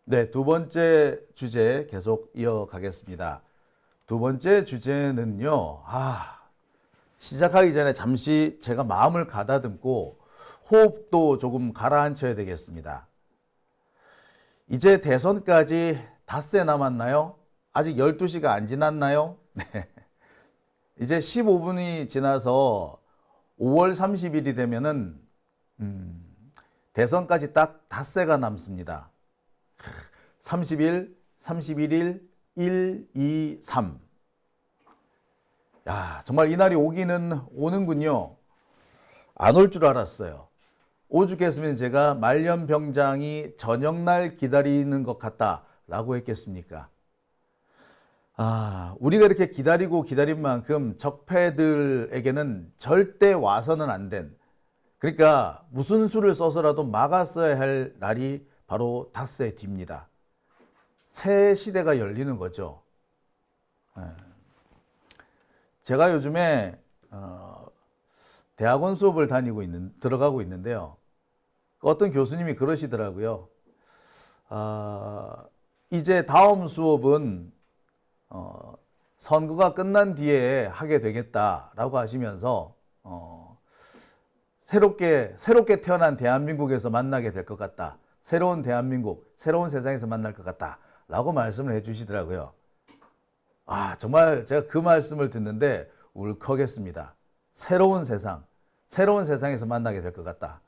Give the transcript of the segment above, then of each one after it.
네, 두 번째 주제 계속 이어가겠습니다. 두 번째 주제는요, 시작하기 전에 잠시 제가 마음을 가다듬고 호흡도 조금 가라앉혀야 되겠습니다. 이제 대선까지 닷새 남았나요? 아직 12시가 안 지났나요? 네. 이제 15분이 지나서 5월 30일이 되면은, 대선까지 딱 닷새가 남습니다. 30일, 31일, 1, 2, 3. 야, 정말 이날이 오기는 오는군요. 안 올 줄 알았어요. 오죽했으면 제가 말년병장이 저녁날 기다리는 것 같다라고 했겠습니까? 우리가 이렇게 기다리고 기다린 만큼 적폐들에게는 절대 와서는 안 된, 그러니까 무슨 수를 써서라도 막았어야 할 날이 바로 닷새 뒤입니다. 새 시대가 열리는 거죠. 제가 요즘에 대학원 수업을 들어가고 있는데요. 어떤 교수님이 그러시더라고요. 이제 다음 수업은 선거가 끝난 뒤에 하게 되겠다라고 하시면서 새롭게 태어난 대한민국에서 만나게 될 것 같다. 새로운 대한민국, 새로운 세상에서 만날 것 같다. 라고 말씀을 해 주시더라고요. 정말 제가 그 말씀을 듣는데 울컥했습니다. 새로운 세상에서 만나게 될 것 같다.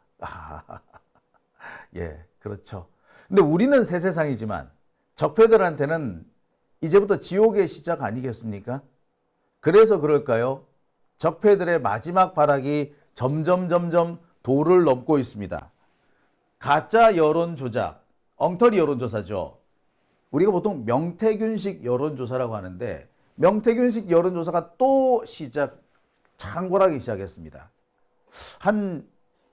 예, 그렇죠. 근데 우리는 새 세상이지만 적폐들한테는 이제부터 지옥의 시작 아니겠습니까? 그래서 그럴까요? 적폐들의 마지막 발악이 점점 도를 넘고 있습니다. 가짜 여론 조작, 엉터리 여론조사죠. 우리가 보통 명태균식 여론조사라고 하는데 명태균식 여론조사가 또 창궐하기 시작했습니다. 한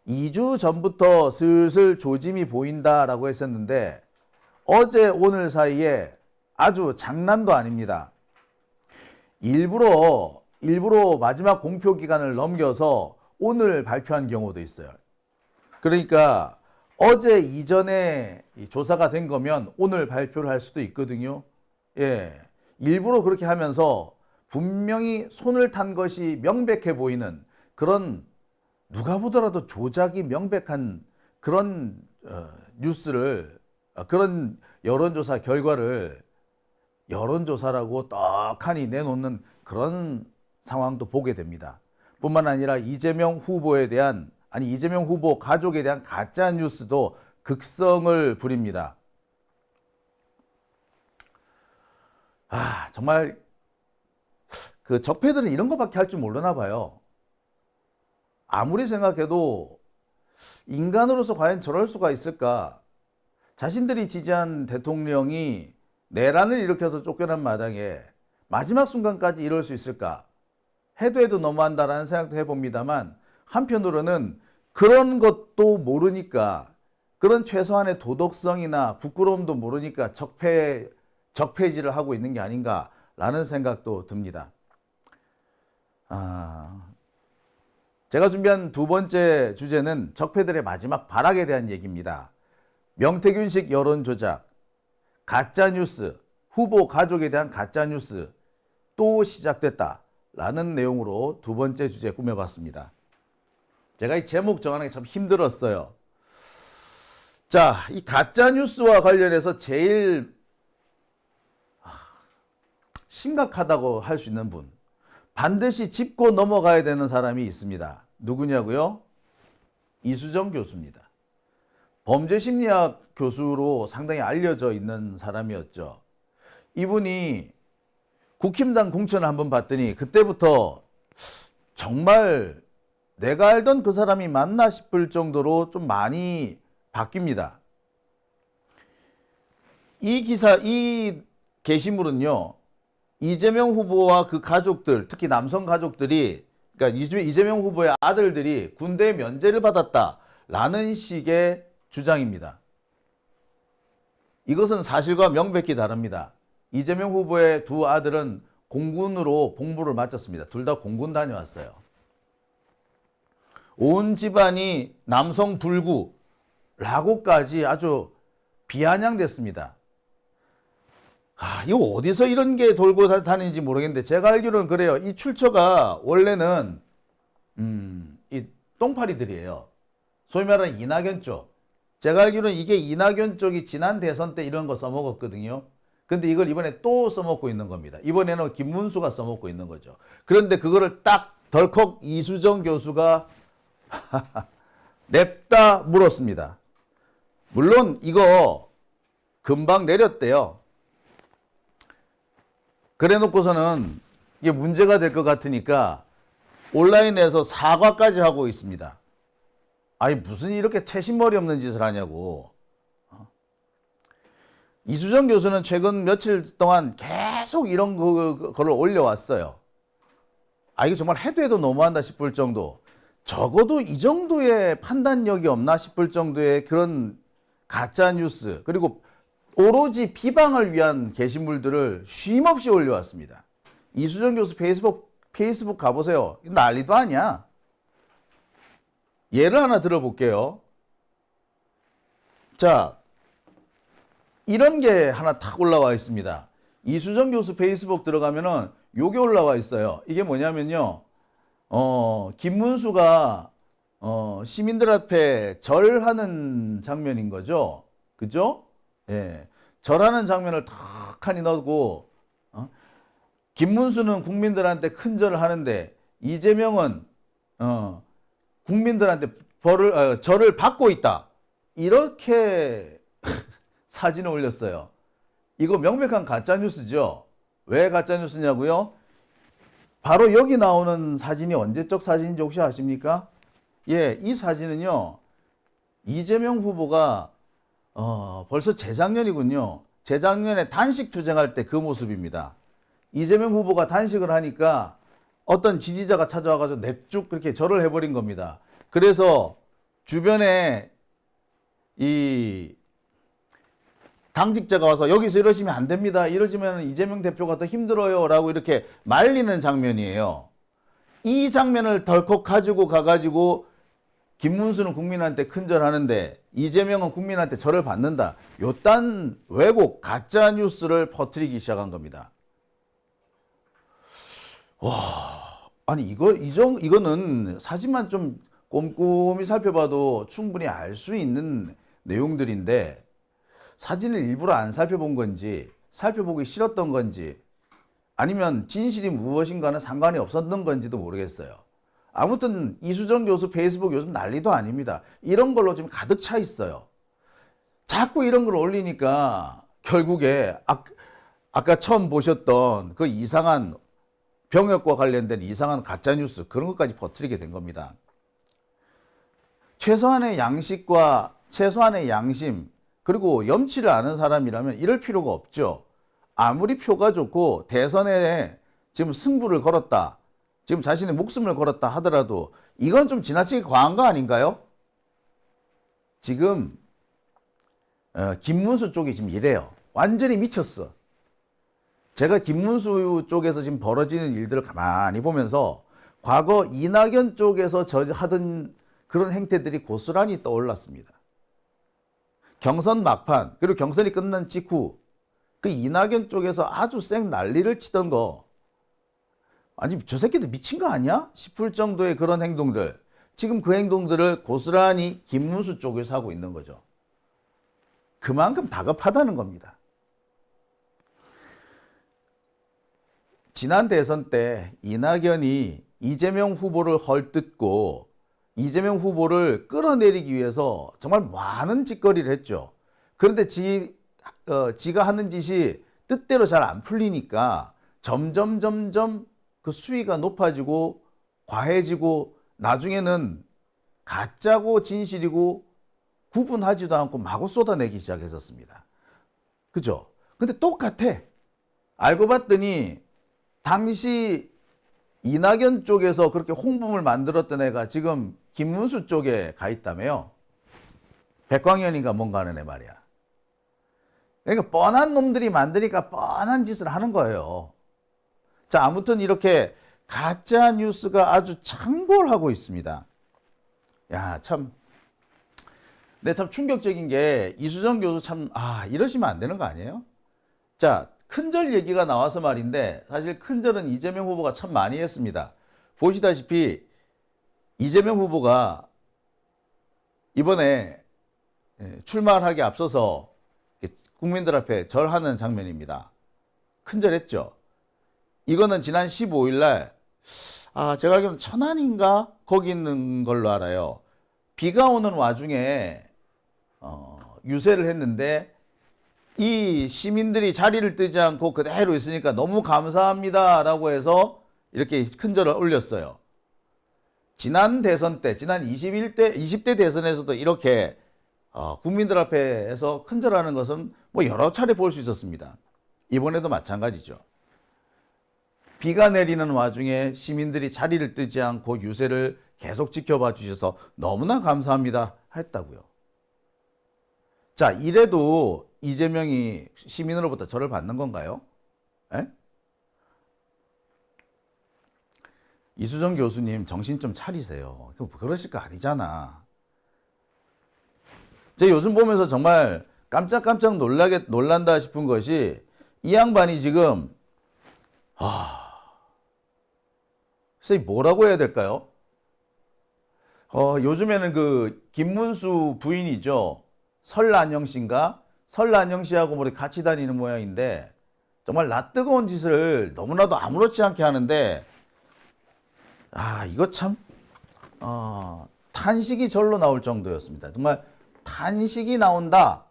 2주 전부터 슬슬 조짐이 보인다라고 했었는데 어제 오늘 사이에 아주 장난도 아닙니다. 일부러 마지막 공표 기간을 넘겨서 오늘 발표한 경우도 있어요. 그러니까 어제 이전에 조사가 된 거면 오늘 발표를 할 수도 있거든요. 예. 일부러 그렇게 하면서 분명히 손을 탄 것이 명백해 보이는 그런, 누가 보더라도 조작이 명백한 그런 뉴스를, 그런 여론조사 결과를 여론조사라고 떡하니 내놓는 그런 상황도 보게 됩니다. 뿐만 아니라 이재명 후보 가족에 대한 가짜 뉴스도 극성을 부립니다. 정말 그 적폐들은 이런 것밖에 할 줄 모르나 봐요. 아무리 생각해도 인간으로서 과연 저럴 수가 있을까? 자신들이 지지한 대통령이 내란을 일으켜서 쫓겨난 마당에 마지막 순간까지 이럴 수 있을까? 해도 너무한다라는 생각도 해봅니다만, 한편으로는 그런 것도 모르니까, 그런 최소한의 도덕성이나 부끄러움도 모르니까 적폐질을 하고 있는 게 아닌가라는 생각도 듭니다. 제가 준비한 두 번째 주제는 적폐들의 마지막 발악에 대한 얘기입니다. 명태균식 여론조작, 가짜뉴스, 후보 가족에 대한 가짜뉴스 또 시작됐다라는 내용으로 두 번째 주제 꾸며봤습니다. 제가 이 제목 정하는 게 참 힘들었어요. 자, 이 가짜뉴스와 관련해서 제일 심각하다고 할 수 있는 분, 반드시 짚고 넘어가야 되는 사람이 있습니다. 누구냐고요? 이수정 교수입니다. 범죄심리학 교수로 상당히 알려져 있는 사람이었죠. 이분이 국힘당 공천을 한번 봤더니 그때부터 정말 내가 알던 그 사람이 맞나 싶을 정도로 좀 많이 바뀝니다. 이 게시물은요, 이재명 후보와 그 가족들, 특히 남성 가족들이, 그러니까 이재명 후보의 아들들이 군대 면제를 받았다라는 식의 주장입니다. 이것은 사실과 명백히 다릅니다. 이재명 후보의 두 아들은 공군으로 복무를 마쳤습니다. 둘 다 공군 다녀왔어요. 온 집안이 남성 불구라고까지 아주 비아냥됐습니다. 이거 어디서 이런 게 돌고 다니는지 모르겠는데 제가 알기로는 그래요. 이 출처가 원래는 이 똥파리들이에요. 소위 말하는 이낙연 쪽. 제가 알기로는 이게 이낙연 쪽이 지난 대선 때 이런 거 써먹었거든요. 근데 이걸 이번에 또 써먹고 있는 겁니다. 이번에는 김문수가 써먹고 있는 거죠. 그런데 그거를 딱 덜컥 이수정 교수가 냅다 물었습니다. 물론 이거 금방 내렸대요. 그래 놓고서는 이게 문제가 될 것 같으니까 온라인에서 사과까지 하고 있습니다. 아니 무슨 이렇게 채신머리 없는 짓을 하냐고. 이수정 교수는 최근 며칠 동안 계속 이런 거를 올려왔어요. 이거 정말 해도 해도 너무한다 싶을 정도. 적어도 이 정도의 판단력이 없나 싶을 정도의 그런 가짜 뉴스, 그리고 오로지 비방을 위한 게시물들을 쉼없이 올려왔습니다. 이수정 교수 페이스북 가보세요. 난리도 아니야. 예를 하나 들어볼게요. 자, 이런 게 하나 탁 올라와 있습니다. 이수정 교수 페이스북 들어가면은 요게 올라와 있어요. 이게 뭐냐면요. 김문수가 시민들 앞에 절하는 장면인 거죠. 그죠? 예. 절하는 장면을 탁하니 넣고 김문수는 국민들한테 큰 절을 하는데 이재명은 국민들한테 절을 받고 있다. 이렇게 사진을 올렸어요. 이거 명백한 가짜뉴스죠. 왜 가짜뉴스냐고요? 바로 여기 나오는 사진이 언제적 사진인지 혹시 아십니까? 예, 이 사진은요. 이재명 후보가 벌써 재작년이군요. 재작년에 단식 투쟁할 때 그 모습입니다. 이재명 후보가 단식을 하니까 어떤 지지자가 찾아와가지고 냅쭉 그렇게 절을 해버린 겁니다. 그래서 주변에 이 당직자가 와서 여기서 이러시면 안 됩니다. 이러시면 이재명 대표가 더 힘들어요. 라고 이렇게 말리는 장면이에요. 이 장면을 덜컥 가지고 가가지고 김문수는 국민한테 큰절하는데 이재명은 국민한테 절을 받는다. 요딴 왜곡, 가짜 뉴스를 퍼뜨리기 시작한 겁니다. 와, 아니 이거는 사진만 좀 꼼꼼히 살펴봐도 충분히 알 수 있는 내용들인데 사진을 일부러 안 살펴본 건지 살펴보기 싫었던 건지 아니면 진실이 무엇인가는 상관이 없었던 건지도 모르겠어요. 아무튼 이수정 교수 페이스북 요즘 난리도 아닙니다. 이런 걸로 지금 가득 차 있어요. 자꾸 이런 걸 올리니까 결국에 아까 처음 보셨던 그 이상한 병역과 관련된 이상한 가짜뉴스 그런 것까지 퍼뜨리게 된 겁니다. 최소한의 양식과 최소한의 양심 그리고 염치를 아는 사람이라면 이럴 필요가 없죠. 아무리 표가 좋고 대선에 지금 승부를 걸었다. 지금 자신의 목숨을 걸었다 하더라도 이건 좀 지나치게 과한 거 아닌가요? 지금 김문수 쪽이 지금 이래요. 완전히 미쳤어. 제가 김문수 쪽에서 지금 벌어지는 일들을 가만히 보면서 과거 이낙연 쪽에서 하던 그런 행태들이 고스란히 떠올랐습니다. 경선 막판 그리고 경선이 끝난 직후 그 이낙연 쪽에서 아주 쌩 난리를 치던 거 아니 저 새끼들 미친 거 아니야? 싶을 정도의 그런 행동들 지금 그 행동들을 고스란히 김문수 쪽에서 하고 있는 거죠. 그만큼 다급하다는 겁니다. 지난 대선 때 이낙연이 이재명 후보를 헐뜯고 이재명 후보를 끌어내리기 위해서 정말 많은 짓거리를 했죠. 그런데 지가 하는 짓이 뜻대로 잘 안 풀리니까 점점 그 수위가 높아지고 과해지고 나중에는 가짜고 진실이고 구분하지도 않고 마구 쏟아내기 시작했었습니다. 그죠? 근데 똑같아. 알고 봤더니 당시 이낙연 쪽에서 그렇게 홍보물 만들었던 애가 지금 김문수 쪽에 가 있다며요. 백광현인가 뭔가 하는 애 말이야. 그러니까 뻔한 놈들이 만드니까 뻔한 짓을 하는 거예요. 자, 아무튼 이렇게 가짜 뉴스가 아주 창궐하고 있습니다. 야, 참 근데 참 충격적인 게 이수정 교수 참, 이러시면 안 되는 거 아니에요? 자, 큰절 얘기가 나와서 말인데 사실 큰절은 이재명 후보가 참 많이 했습니다. 보시다시피 이재명 후보가 이번에 출마하기 앞서서 국민들 앞에 절하는 장면입니다. 큰절했죠. 이거는 지난 15일 날, 제가 알기로는 천안인가? 거기 있는 걸로 알아요. 비가 오는 와중에 유세를 했는데 이 시민들이 자리를 뜨지 않고 그대로 있으니까 너무 감사합니다 라고 해서 이렇게 큰절을 올렸어요. 지난 대선 때, 지난 20대 대선에서도 이렇게 국민들 앞에서 큰절하는 것은 뭐 여러 차례 볼 수 있었습니다. 이번에도 마찬가지죠. 비가 내리는 와중에 시민들이 자리를 뜨지 않고 유세를 계속 지켜봐 주셔서 너무나 감사합니다 했다고요. 자, 이래도 이재명이 시민으로부터 절을 받는 건가요? 에? 이수정 교수님 정신 좀 차리세요. 그러실 거 아니잖아. 제가 요즘 보면서 정말 깜짝깜짝 놀란다 싶은 것이 이 양반이 지금 선생님 뭐라고 해야 될까요? 요즘에는 그 김문수 부인이죠. 설안영 씨인가? 설안영 씨하고 뭐 같이 다니는 모양인데 정말 낯뜨거운 짓을 너무나도 아무렇지 않게 하는데 이거 참 탄식이 절로 나올 정도였습니다. 정말 탄식이 나온다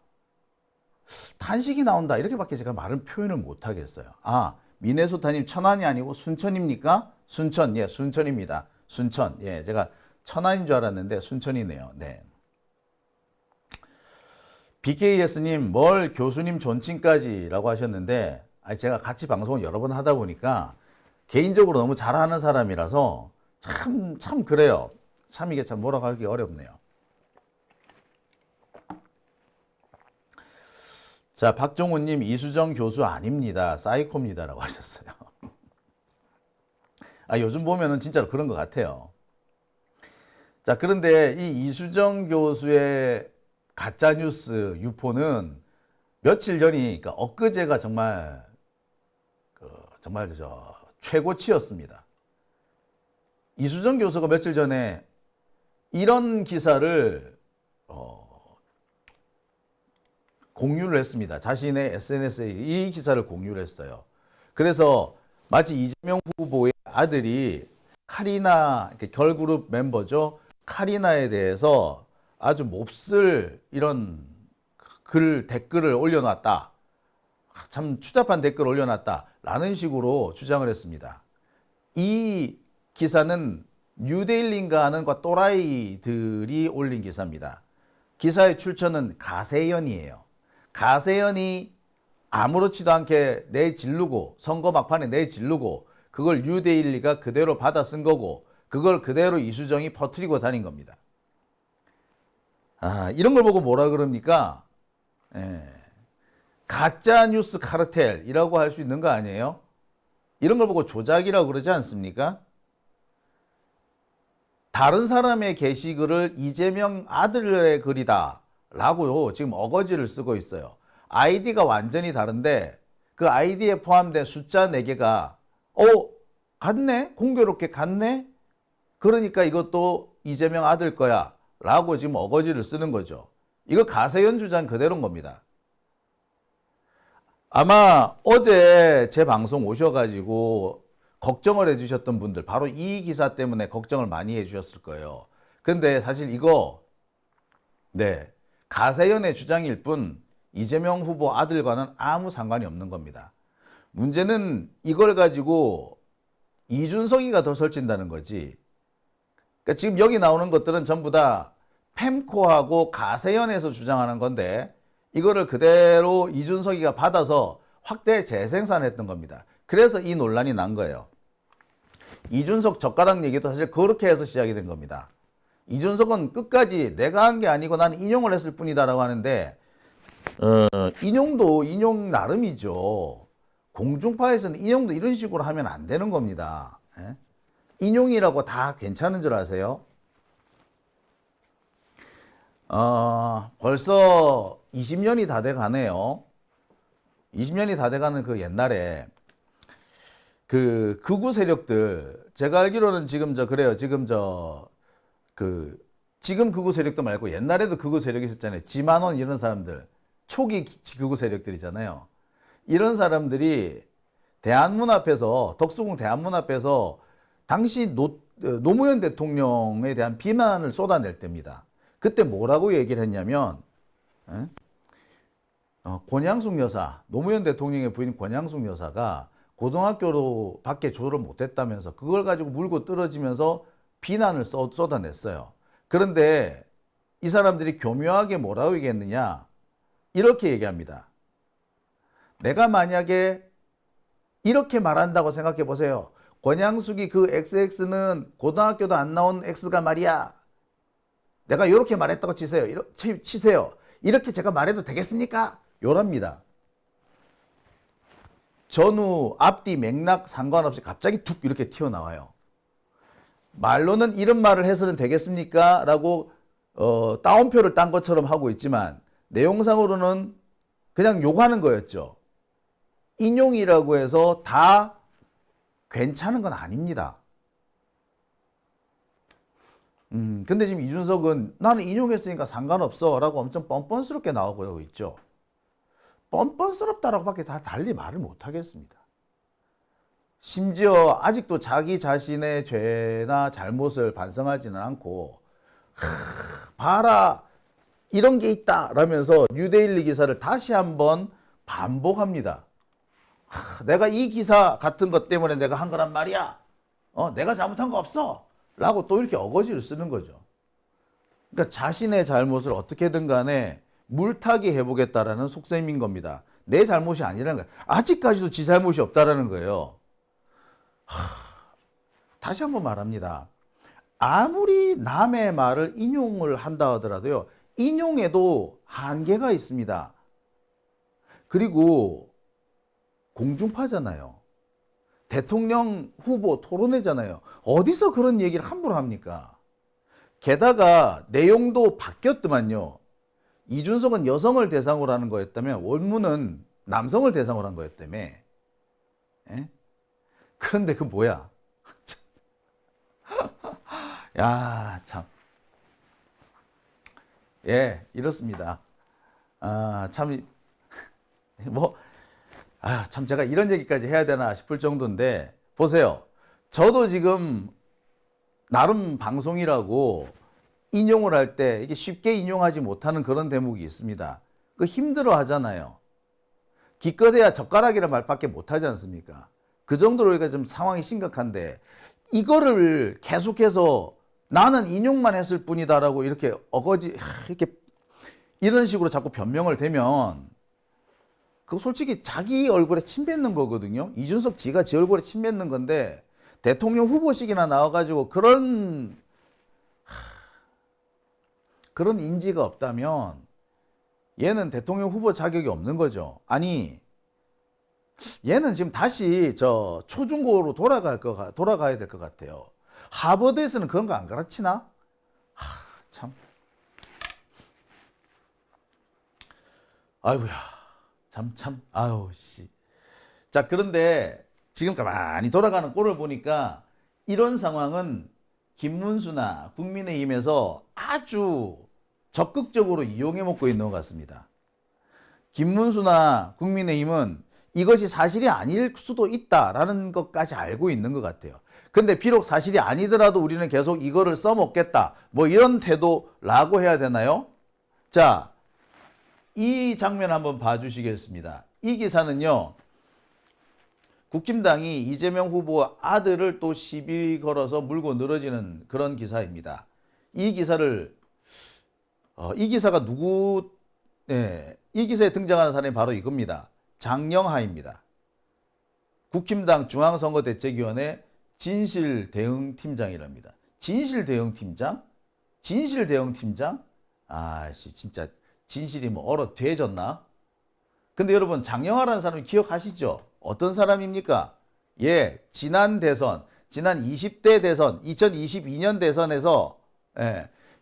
이렇게밖에 제가 표현을 못 하겠어요. 미네소타님 천안이 아니고 순천입니까? 순천, 예, 순천입니다. 순천, 예, 제가 천안인 줄 알았는데 순천이네요. 네. BKS님 뭘 교수님 존칭까지라고 하셨는데 제가 같이 방송을 여러 번 하다 보니까 개인적으로 너무 잘하는 사람이라서 참 그래요. 참 이게 참 뭐라고 하기 어렵네요. 자, 박종훈님 이수정 교수 아닙니다. 사이코입니다라고 하셨어요. 요즘 보면은 진짜로 그런 것 같아요. 자, 그런데 이 이수정 교수의 가짜뉴스 유포는 며칠 전이, 그러니까 엊그제가 정말 최고치였습니다. 이수정 교수가 며칠 전에 이런 기사를 공유를 했습니다. 자신의 SNS에 이 기사를 공유를 했어요. 그래서 마치 이재명 후보의 아들이 카리나, 걸그룹 멤버죠. 카리나에 대해서 아주 몹쓸 이런 댓글을 올려놨다. 참 추잡한 댓글을 올려놨다. 라는 식으로 주장을 했습니다. 이 기사는 뉴데일리인가 하는 또라이들이 올린 기사입니다. 기사의 출처는 가세연이에요. 가세연이 아무렇지도 않게 내질르고 선거 막판에 내질르고 그걸 뉴데일리가 그대로 받아 쓴 거고 그걸 그대로 이수정이 퍼뜨리고 다닌 겁니다. 이런 걸 보고 뭐라 그럽니까? 가짜 뉴스 카르텔이라고 할 수 있는 거 아니에요? 이런 걸 보고 조작이라고 그러지 않습니까? 다른 사람의 게시글을 이재명 아들의 글이다 라고 지금 어거지를 쓰고 있어요. 아이디가 완전히 다른데 그 아이디에 포함된 숫자 4개가 같네? 공교롭게 같네? 그러니까 이것도 이재명 아들 거야 라고 지금 어거지를 쓰는 거죠. 이거 가세연 주장 그대로인 겁니다. 아마 어제 제 방송 오셔가지고 걱정을 해주셨던 분들 바로 이 기사 때문에 걱정을 많이 해주셨을 거예요. 근데 사실 이거 가세연의 주장일 뿐 이재명 후보 아들과는 아무 상관이 없는 겁니다. 문제는 이걸 가지고 이준석이가 더 설친다는 거지. 그러니까 지금 여기 나오는 것들은 전부 다 펜코하고 가세연에서 주장하는 건데 이거를 그대로 이준석이가 받아서 확대 재생산했던 겁니다. 그래서 이 논란이 난 거예요. 이준석 젓가락 얘기도 사실 그렇게 해서 시작이 된 겁니다. 이준석은 끝까지 내가 한 게 아니고 나는 인용을 했을 뿐이다라고 하는데 인용도 인용 나름이죠. 공중파에서는 인용도 이런 식으로 하면 안 되는 겁니다. 인용이라고 다 괜찮은 줄 아세요? 벌써 20년이 다 돼 가네요. 20년이 다 돼 가는 그 옛날에 그 극우 세력들, 제가 알기로는 지금 그래요. 지금 극우 세력도 말고 옛날에도 극우 세력이 있었잖아요. 지만원 이런 사람들, 초기 극우 세력들이잖아요. 이런 사람들이 대한문 앞에서, 덕수궁 대한문 앞에서 당시 노무현 대통령에 대한 비난을 쏟아낼 때입니다. 그때 뭐라고 얘기를 했냐면, 권양숙 여사, 노무현 대통령의 부인 권양숙 여사가 고등학교로 밖에 졸업을 못했다면서 그걸 가지고 물고 떨어지면서 비난을 쏟아냈어요. 그런데 이 사람들이 교묘하게 뭐라고 얘기했느냐, 이렇게 얘기합니다. 내가 만약에 이렇게 말한다고 생각해 보세요. 권양숙이 그 XX는 고등학교도 안 나온 X가 말이야. 내가 이렇게 말했다고 치세요. 이렇게 제가 말해도 되겠습니까? 요랍니다. 전후 앞뒤 맥락 상관없이 갑자기 툭 이렇게 튀어나와요. 말로는 이런 말을 해서는 되겠습니까? 라고 따옴표를 딴 것처럼 하고 있지만 내용상으로는 그냥 욕하는 거였죠. 인용이라고 해서 다 괜찮은 건 아닙니다. 근데 지금 이준석은 나는 인용했으니까 상관없어 라고 엄청 뻔뻔스럽게 나오고 있죠. 뻔뻔스럽다라고 밖에 다 달리 말을 못 하겠습니다. 심지어 아직도 자기 자신의 죄나 잘못을 반성하지는 않고, 봐라 이런 게 있다 라면서 뉴데일리 기사를 다시 한번 반복합니다. 내가 이 기사 같은 것 때문에 내가 한 거란 말이야. 내가 잘못한 거 없어 라고 또 이렇게 어거지를 쓰는 거죠. 그러니까 자신의 잘못을 어떻게든 간에 물타기 해보겠다라는 속셈인 겁니다. 내 잘못이 아니라는 거예요. 아직까지도 지 잘못이 없다라는 거예요. 다시 한번 말합니다. 아무리 남의 말을 인용을 한다 하더라도요, 인용에도 한계가 있습니다. 그리고 공중파잖아요. 대통령 후보 토론회잖아요. 어디서 그런 얘기를 함부로 합니까? 게다가 내용도 바뀌었더만요. 이준석은 여성을 대상으로 하는 거였다면 원문은 남성을 대상으로 한 거였다며. 에? 그런데 그 뭐야? 야, 참. 예, 이렇습니다. 참, 참 제가 이런 얘기까지 해야 되나 싶을 정도인데, 보세요. 저도 지금 나름 방송이라고 인용을 할 때 이게 쉽게 인용하지 못하는 그런 대목이 있습니다. 그 힘들어 하잖아요. 기껏해야 젓가락이란 말밖에 못 하지 않습니까? 그 정도로 우리가 좀 상황이 심각한데, 이거를 계속해서 나는 인용만 했을 뿐이다라고 이렇게 이렇게 이런 식으로 자꾸 변명을 대면, 그거 솔직히 자기 얼굴에 침 뱉는 거거든요. 이준석 지가 지 얼굴에 침 뱉는 건데, 대통령 후보식이나 나와가지고 그런 인지가 없다면 얘는 대통령 후보 자격이 없는 거죠. 아니, 얘는 지금 다시 초중고로 돌아가야 될 것 같아요. 하버드에서는 그런 거 안 가르치나? 참. 아이고야. 아유, 씨. 자, 그런데 지금 가만히 돌아가는 꼴을 보니까 이런 상황은 김문수나 국민의힘에서 아주 적극적으로 이용해 먹고 있는 것 같습니다. 김문수나 국민의힘은 이것이 사실이 아닐 수도 있다라는 것까지 알고 있는 것 같아요. 근데 비록 사실이 아니더라도 우리는 계속 이거를 써먹겠다, 뭐 이런 태도라고 해야 되나요? 자, 이 장면 한번 봐주시겠습니다. 이 기사는요, 국힘당이 이재명 후보 아들을 또 시비 걸어서 물고 늘어지는 그런 기사입니다. 이 기사가 이 기사에 등장하는 사람이 바로 이겁니다. 장영하입니다. 국힘당 중앙선거대책위원회 진실대응팀장이랍니다. 진실대응팀장? 진실대응팀장? 진짜 진실이 뭐 얼어 돼졌나? 근데 여러분, 장영하라는 사람 기억하시죠? 어떤 사람입니까? 예, 지난 20대 대선, 2022년 대선에서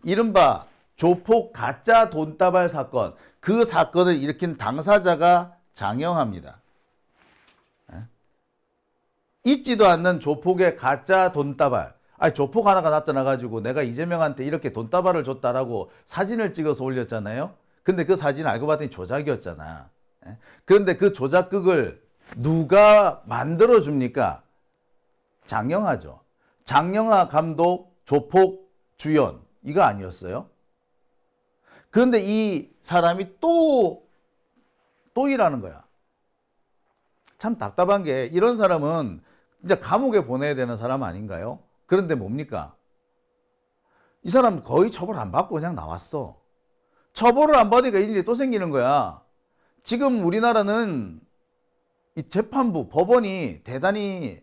이른바 조폭 가짜 돈다발 사건, 그 사건을 일으킨 당사자가 장영하입니다. 있지도 않는 조폭의 가짜 돈다발. 아니, 조폭 하나가 나타나가지고 내가 이재명한테 이렇게 돈다발을 줬다라고 사진을 찍어서 올렸잖아요. 근데 그 사진 알고 봤더니 조작이었잖아. 그런데 그 조작극을 누가 만들어줍니까? 장영하죠. 장영하 감독, 조폭, 주연. 이거 아니었어요? 그런데 이 사람이 또 일하는 거야. 참 답답한 게 이런 사람은 진짜 감옥에 보내야 되는 사람 아닌가요? 그런데 뭡니까? 이 사람 거의 처벌 안 받고 그냥 나왔어. 처벌을 안 받으니까 일이 또 생기는 거야. 지금 우리나라는 이 재판부, 법원이 대단히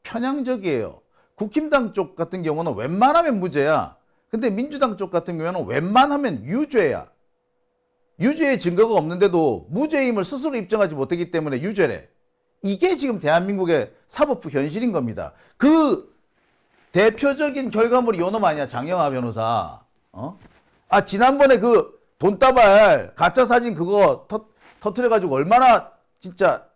편향적이에요. 국힘당 쪽 같은 경우는 웬만하면 무죄야. 근데 민주당 쪽 같은 경우는 웬만하면 유죄야. 유죄의 증거가 없는데도 무죄임을 스스로 입증하지 못하기 때문에 유죄래. 이게 지금 대한민국의 사법부 현실인 겁니다. 그 대표적인 결과물이 요놈 아니야, 장영하 변호사. 지난번에 그 돈다발 가짜 사진 그거 터트려가지고 얼마나 진짜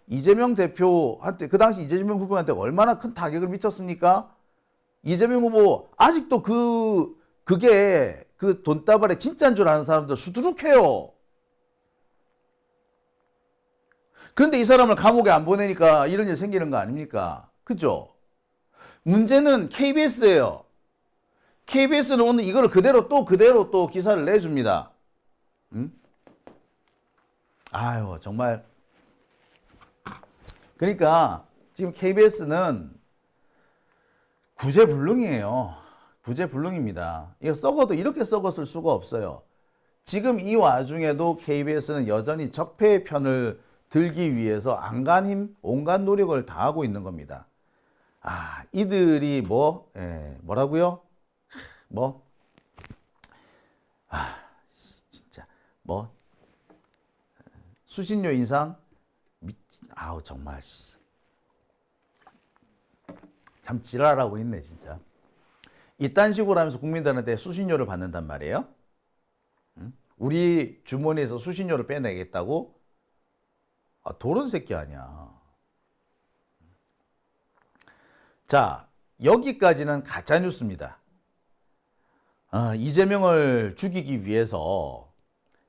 이재명 대표한테, 그 당시 이재명 후보한테 얼마나 큰 타격을 미쳤습니까? 이재명 후보 아직도 그게 그 돈다발의 진짜인 줄 아는 사람들 수두룩해요. 그런데 이 사람을 감옥에 안 보내니까 이런 일 생기는 거 아닙니까? 그죠? 문제는 KBS예요. KBS는 오늘 이걸 그대로 또 기사를 내줍니다. 아유, 정말. 그러니까 지금 KBS는 구제불능이에요. 구제불능입니다. 이거 썩어도 이렇게 썩었을 수가 없어요. 지금 이 와중에도 KBS는 여전히 적폐의 편을 들기 위해서 안간힘, 온갖 노력을 다하고 있는 겁니다. 이들이 뭐라고요? 진짜 수신료 인상? 정말 참 지랄하고 있네, 진짜. 이딴 식으로 하면서 국민들한테 수신료를 받는단 말이에요. 우리 주머니에서 수신료를 빼내겠다고? 도른 새끼 아니야. 자, 여기까지는 가짜뉴스입니다. 이재명을 죽이기 위해서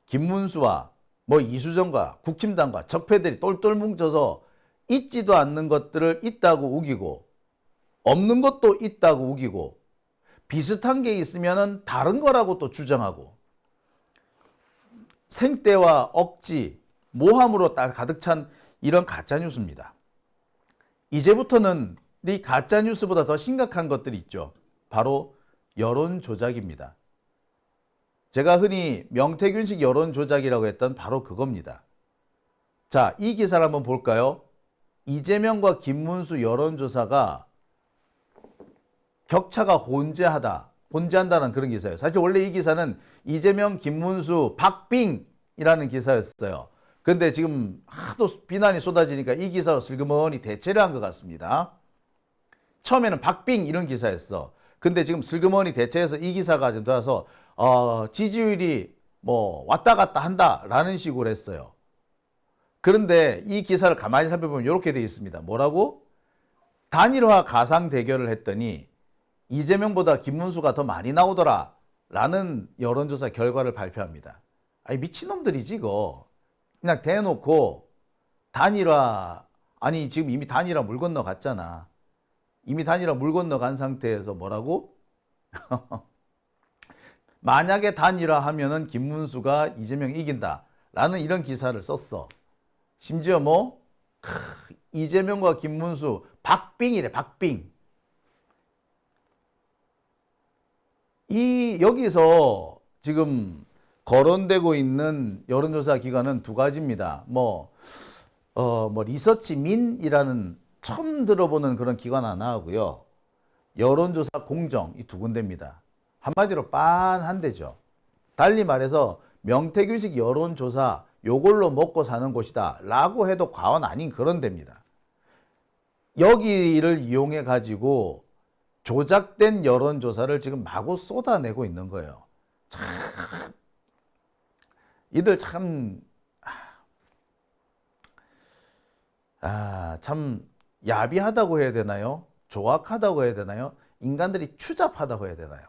김문수와 이수정과 국힘당과 적폐들이 똘똘 뭉쳐서 있지도 않는 것들을 있다고 우기고, 없는 것도 있다고 우기고, 비슷한 게 있으면 다른 거라고 또 주장하고, 생떼와 억지, 모함으로 가득 찬 이런 가짜뉴스입니다. 이제부터는 이 가짜뉴스보다 더 심각한 것들이 있죠. 바로 여론조작입니다. 제가 흔히 명태균식 여론조작이라고 했던 바로 그겁니다. 자, 이 기사를 한번 볼까요? 이재명과 김문수 여론조사가 격차가 혼재한다는 그런 기사예요. 사실 원래 이 기사는 이재명, 김문수, 박빙이라는 기사였어요. 근데 지금 하도 비난이 쏟아지니까 이 기사로 슬그머니 대체를 한 것 같습니다. 처음에는 박빙 이런 기사였어. 근데 지금 슬그머니 대체해서 이 기사가 좀 들어서 지지율이 왔다 갔다 한다라는 식으로 했어요. 그런데 이 기사를 가만히 살펴보면 이렇게 되어 있습니다. 뭐라고? 단일화 가상 대결을 했더니 이재명보다 김문수가 더 많이 나오더라 라는 여론조사 결과를 발표합니다. 미친놈들이지 이거. 그냥 대놓고 단일화, 지금 이미 단일화 물 건너갔잖아. 이미 단일화 물 건너간 상태에서 뭐라고? 만약에 단일화 하면은 김문수가 이재명 이긴다 라는 이런 기사를 썼어. 심지어 이재명과 김문수 박빙이래, 박빙. 여기서 지금 거론되고 있는 여론조사 기관은 두 가지입니다. 리서치민이라는 처음 들어보는 그런 기관 하나 하고요. 여론조사 공정, 이 두 군데입니다. 한마디로 빤한데죠. 달리 말해서 명태균식 여론조사 요걸로 먹고 사는 곳이다 라고 해도 과언 아닌 그런 데입니다. 여기를 이용해 가지고 조작된 여론조사를 지금 마구 쏟아내고 있는 거예요. 이들 참, 참 야비하다고 해야 되나요? 조악하다고 해야 되나요? 인간들이 추잡하다고 해야 되나요?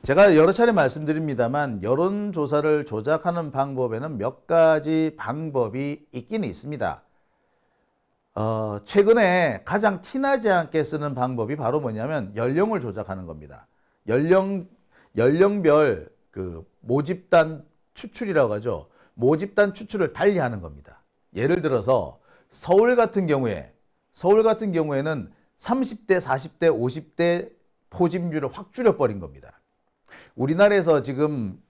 제가 여러 차례 말씀드립니다만 여론조사를 조작하는 방법에는 몇 가지 방법이 있기는 있습니다. 최근에 가장 티나지 않게 쓰는 방법이 바로 뭐냐면 연령을 조작하는 겁니다. 연령별 그 모집단 추출이라고 하죠. 모집단 추출을 달리 하는 겁니다. 예를 들어서 서울 같은 경우에는 30대, 40대, 50대 포집률을 확 줄여버린 겁니다. 우리나라에서 지금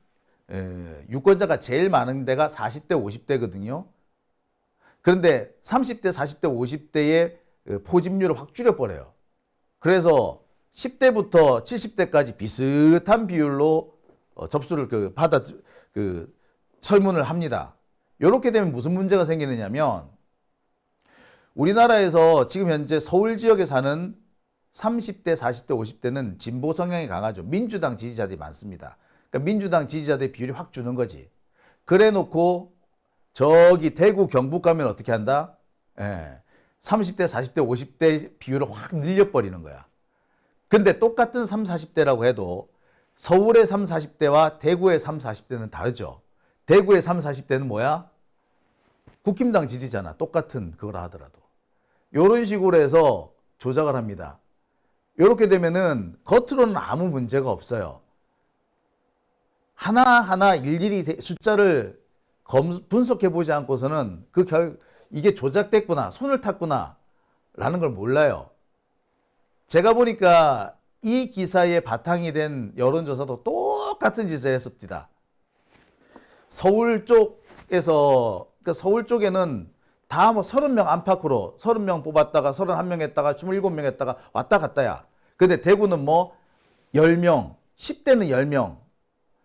유권자가 제일 많은 데가 40대, 50대거든요. 그런데 30대, 40대, 50대의 포집률을 확 줄여버려요. 그래서 10대부터 70대까지 비슷한 비율로 접수를 설문을 합니다. 이렇게 되면 무슨 문제가 생기느냐면 우리나라에서 지금 현재 서울 지역에 사는 30대, 40대, 50대는 진보 성향이 강하죠. 민주당 지지자들이 많습니다. 그러니까 민주당 지지자들의 비율이 확 주는 거지. 그래 놓고 저기 대구 경북 가면 어떻게 한다? 30대, 40대, 50대 비율을 확 늘려버리는 거야. 근데 똑같은 30, 40대라고 해도 서울의 30, 40대와 대구의 30, 40대는 다르죠. 대구의 30, 40대는 뭐야? 국힘당 지지잖아. 똑같은 그걸 하더라도. 이런 식으로 해서 조작을 합니다. 이렇게 되면은 겉으로는 아무 문제가 없어요. 하나하나 일일이 숫자를 분석해 보지 않고서는 이게 조작됐구나, 손을 탔구나 라는 걸 몰라요. 제가 보니까 이 기사의 바탕이 된 여론조사도 똑같은 짓을 했습니다. 서울 쪽에서, 그러니까 서울 쪽에는 다 뭐 30명 안팎으로 30명 뽑았다가 31명 했다가 27명 했다가 왔다 갔다야. 근데 대구는 뭐 10명, 10대는 10명,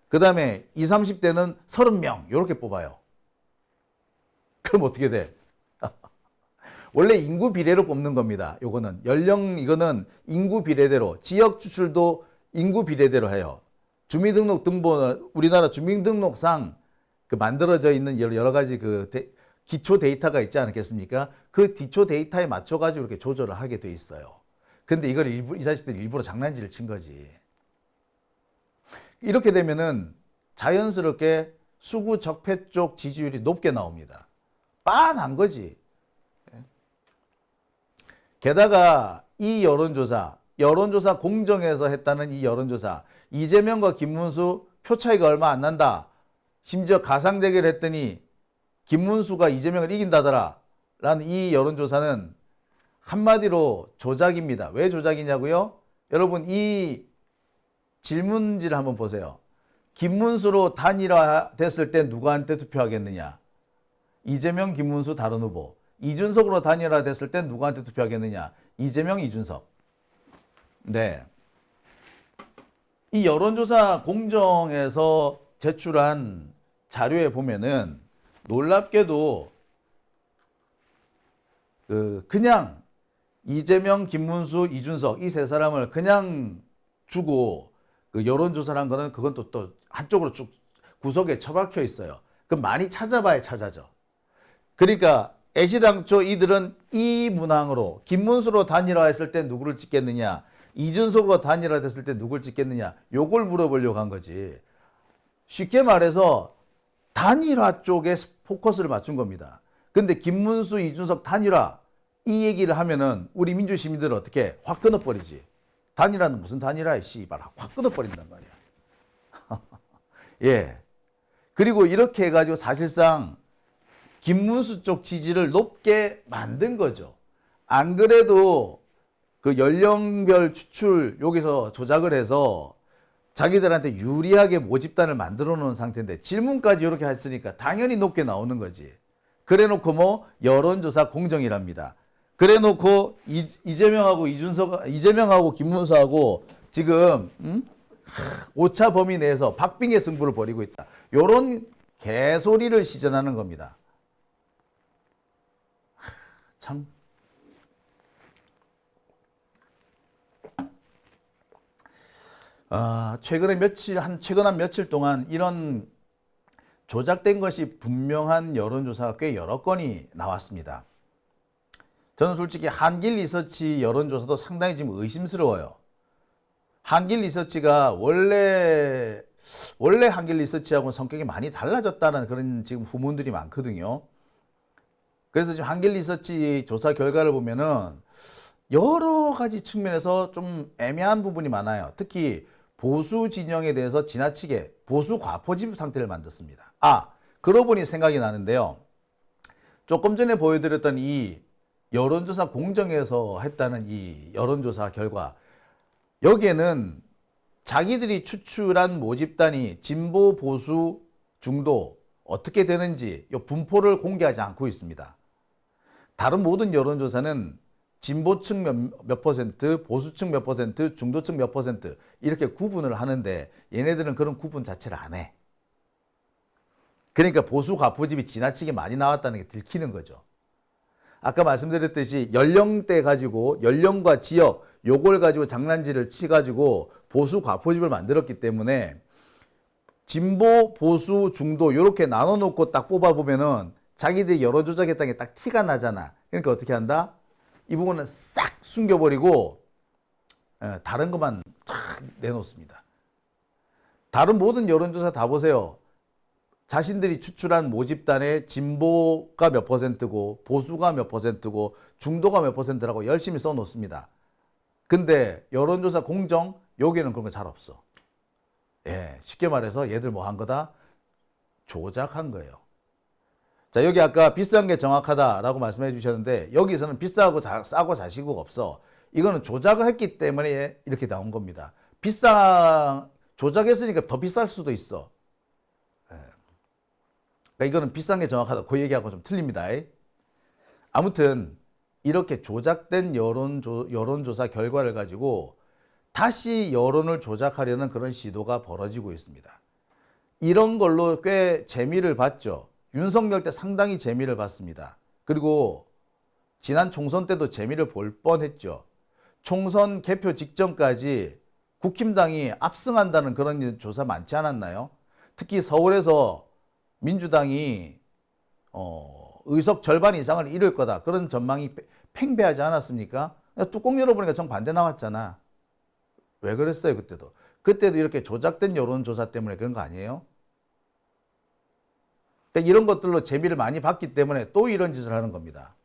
그 다음에 20, 30대는 30명 이렇게 뽑아요. 그럼 어떻게 돼? 원래 인구 비례로 뽑는 겁니다. 요거는 이거는 인구 비례대로, 지역 추출도 인구 비례대로 해요. 주민등록 등본, 우리나라 주민등록상 만들어져 있는 여러 가지 기초 데이터가 있지 않겠습니까? 그 기초 데이터에 맞춰가지고 이렇게 조절을 하게 돼 있어요. 근데 이걸 이 자식들이 일부러 장난질을 친 거지. 이렇게 되면은 자연스럽게 수구 적폐 쪽 지지율이 높게 나옵니다. 빤한 거지. 게다가 이 여론조사 공정에서 했다는 이 여론조사, 이재명과 김문수 표 차이가 얼마 안 난다. 심지어 가상 대결을 했더니 김문수가 이재명을 이긴다더라. 라는 이 여론조사는 한마디로 조작입니다. 왜 조작이냐고요? 여러분 이 질문지를 한번 보세요. 김문수로 단일화됐을 때 누구한테 투표하겠느냐? 이재명, 김문수 다른 후보. 이준석으로 단일화됐을 때 누구한테 투표하겠느냐? 이재명, 이준석. 네. 이 여론조사 공정에서 제출한 자료에 보면은 놀랍게도 그냥 이재명, 김문수, 이준석 이 세 사람을 그냥 주고 여론조사를 한 거는 그건 또 한쪽으로 쭉 구석에 처박혀 있어요. 그럼 많이 찾아봐야 찾아져. 그러니까 애시당초 이들은 이 문항으로 김문수로 단일화했을 때 누구를 찍겠느냐, 이준석으로 단일화됐을 때 누구를 찍겠느냐, 요걸 물어보려고 한 거지. 쉽게 말해서 단일화 쪽에 포커스를 맞춘 겁니다. 근데 김문수, 이준석 단일화 이 얘기를 하면은 우리 민주시민들은 어떻게 확 끊어버리지. 단일화는 무슨 단일화야, 씨발. 확 끊어버린단 말이야. 예. 그리고 이렇게 해가지고 사실상 김문수 쪽 지지를 높게 만든 거죠. 안 그래도 그 연령별 추출 여기서 조작을 해서 자기들한테 유리하게 모집단을 만들어 놓은 상태인데 질문까지 이렇게 했으니까 당연히 높게 나오는 거지. 그래 놓고 뭐 여론조사 공정이랍니다. 그래 놓고 이재명하고 김문수하고 지금 오차 범위 내에서 박빙의 승부를 벌이고 있다. 요런 개소리를 시전하는 겁니다. 참. 최근 한 며칠 동안 이런 조작된 것이 분명한 여론조사가 꽤 여러 건이 나왔습니다. 저는 솔직히 한길 리서치 여론조사도 상당히 지금 의심스러워요. 한길 리서치가 원래 한길 리서치하고는 성격이 많이 달라졌다는 그런 지금 후문들이 많거든요. 그래서 지금 한길 리서치 조사 결과를 보면은 여러 가지 측면에서 좀 애매한 부분이 많아요. 특히 보수 진영에 대해서 지나치게 보수 과포집 상태를 만들었습니다. 그러고 보니 생각이 나는데요. 조금 전에 보여드렸던 이 여론조사 공정에서 했다는 이 여론조사 결과, 여기에는 자기들이 추출한 모집단이 진보, 보수, 중도 어떻게 되는지 이 분포를 공개하지 않고 있습니다. 다른 모든 여론조사는 진보층 몇 퍼센트, 보수층 몇 퍼센트, 중도층 몇 퍼센트 이렇게 구분을 하는데 얘네들은 그런 구분 자체를 안 해. 그러니까 보수 과포집이 지나치게 많이 나왔다는 게 들키는 거죠. 아까 말씀드렸듯이 연령대 가지고 연령과 지역 요걸 가지고 장난질을 치가지고 보수 과포집을 만들었기 때문에 진보, 보수, 중도 이렇게 나눠놓고 딱 뽑아보면은 자기들이 여론조작했다는 게 딱 티가 나잖아. 그러니까 어떻게 한다? 이 부분은 싹 숨겨버리고 다른 것만 쫙 내놓습니다. 다른 모든 여론조사 다 보세요. 자신들이 추출한 모집단의 진보가 몇 퍼센트고 보수가 몇 퍼센트고 중도가 몇 퍼센트라고 열심히 써놓습니다. 근데 여론조사 공정 여기는 그런 거 잘 없어. 쉽게 말해서 얘들 뭐 한 거다? 조작한 거예요. 자, 여기 아까 비싼 게 정확하다라고 말씀해 주셨는데 여기서는 비싸고 싸고 자시고 없어. 이거는 조작을 했기 때문에 이렇게 나온 겁니다. 조작했으니까 더 비쌀 수도 있어. 그러니까 이거는 비싼 게 정확하다. 그 얘기하고 좀 틀립니다. 아무튼 이렇게 조작된 여론조사 결과를 가지고 다시 여론을 조작하려는 그런 시도가 벌어지고 있습니다. 이런 걸로 꽤 재미를 봤죠. 윤석열 때 상당히 재미를 봤습니다. 그리고 지난 총선 때도 재미를 볼 뻔했죠. 총선 개표 직전까지 국힘당이 압승한다는 그런 조사 많지 않았나요? 특히 서울에서 민주당이 의석 절반 이상을 잃을 거다. 그런 전망이 팽배하지 않았습니까? 뚜껑 열어보니까 정반대 나왔잖아. 왜 그랬어요, 그때도? 그때도 이렇게 조작된 여론조사 때문에 그런 거 아니에요? 그러니까 이런 것들로 재미를 많이 봤기 때문에 또 이런 짓을 하는 겁니다.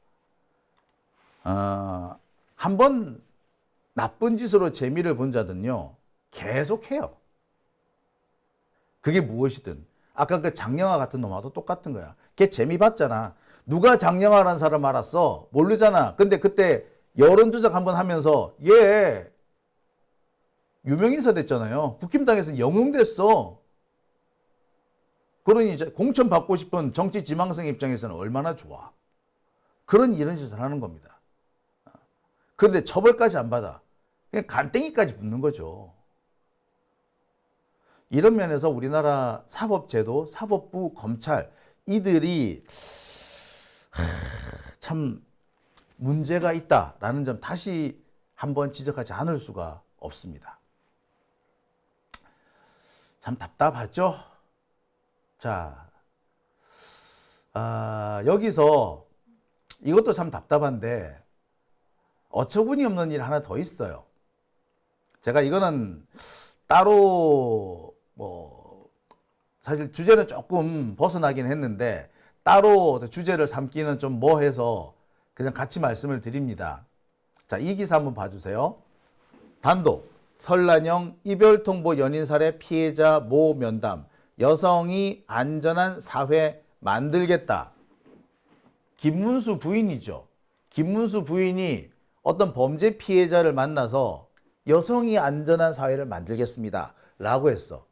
한번 나쁜 짓으로 재미를 본 자들은요, 계속해요. 그게 무엇이든. 아까 그 장영하 같은 놈하고 똑같은 거야. 걔 재미 봤잖아. 누가 장영하라는 사람 알았어? 모르잖아. 근데 그때 여론조작 한번 하면서 얘 유명인사 됐잖아요. 국힘당에서 영웅 됐어. 그러니 이제 공천 받고 싶은 정치 지망생 입장에서는 얼마나 좋아. 이런 짓을 하는 겁니다. 그런데 처벌까지 안 받아. 그냥 간땡이까지 붙는 거죠. 이런 면에서 우리나라 사법제도, 사법부, 검찰 이들이 참 문제가 있다라는 점 다시 한번 지적하지 않을 수가 없습니다. 참 답답하죠? 자, 여기서 이것도 참 답답한데 어처구니 없는 일 하나 더 있어요. 제가 이거는 따로 사실 주제는 조금 벗어나긴 했는데 따로 주제를 삼기는 좀 뭐해서 그냥 같이 말씀을 드립니다. 자, 이 기사 한번 봐주세요. 단독 설란형 이별통보 연인 살해 피해자 모 면담 여성이 안전한 사회 만들겠다. 김문수 부인이죠. 김문수 부인이 어떤 범죄 피해자를 만나서 여성이 안전한 사회를 만들겠습니다 라고 했어.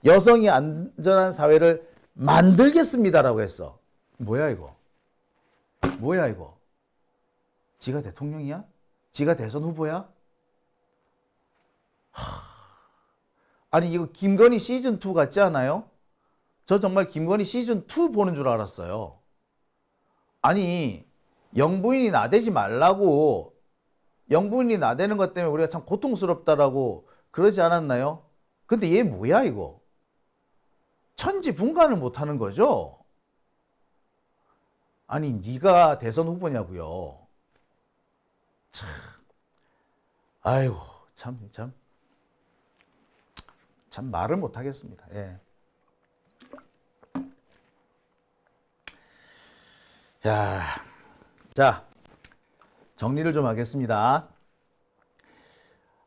여성이 안전한 사회를 만들겠습니다 라고 했어. 뭐야 이거? 뭐야 이거? 지가 대통령이야? 지가 대선 후보야? 아니 이거 김건희 시즌2 같지 않아요? 저 정말 김건희 시즌2 보는 줄 알았어요. 아니 영부인이 나대지 말라고, 영부인이 나대는 것 때문에 우리가 참 고통스럽다라고 그러지 않았나요? 근데 얘 뭐야 이거? 천지분간을 못하는 거죠? 아니 네가 대선 후보냐고요? 참, 아이고 참 말을 못하겠습니다. 예. 야, 자 정리를 좀 하겠습니다.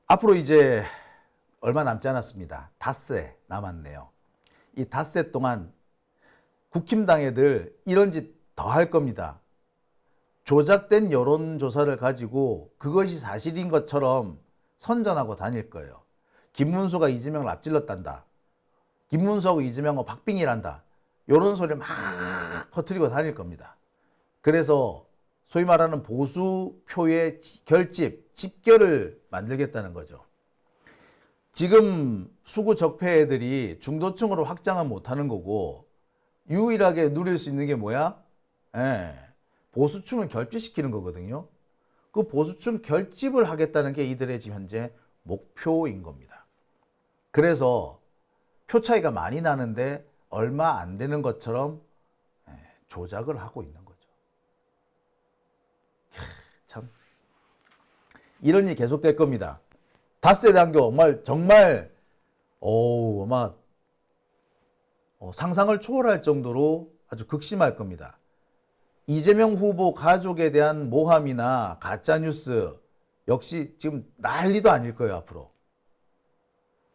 앞으로 이제 얼마 남지 않았습니다. 닷새 남았네요. 이 닷새 동안 국힘당 애들 이런 짓 더 할 겁니다. 조작된 여론조사를 가지고 그것이 사실인 것처럼 선전하고 다닐 거예요. 김문수가 이재명을 앞질렀단다. 김문수하고 이재명은 박빙이란다. 이런 소리를 막 퍼뜨리고 다닐 겁니다. 그래서 소위 말하는 보수표의 결집, 집결을 만들겠다는 거죠. 지금 수구 적폐 애들이 중도층으로 확장은 못하는 거고 유일하게 누릴 수 있는 게 뭐야? 보수층을 결집시키는 거거든요. 그 보수층 결집을 하겠다는 게 이들의 지금 현재 목표인 겁니다. 그래서 표 차이가 많이 나는데 얼마 안 되는 것처럼 조작을 하고 있는 거죠. 참 이런 일이 계속될 겁니다. 닷새 당교 정말 아마 상상을 초월할 정도로 아주 극심할 겁니다. 이재명 후보 가족에 대한 모함이나 가짜뉴스 역시 지금 난리도 아닐 거예요. 앞으로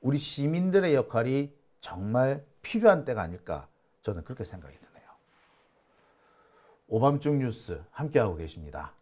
우리 시민들의 역할이 정말 필요한 때가 아닐까 저는 그렇게 생각이 드네요. 오밤중 뉴스 함께하고 계십니다.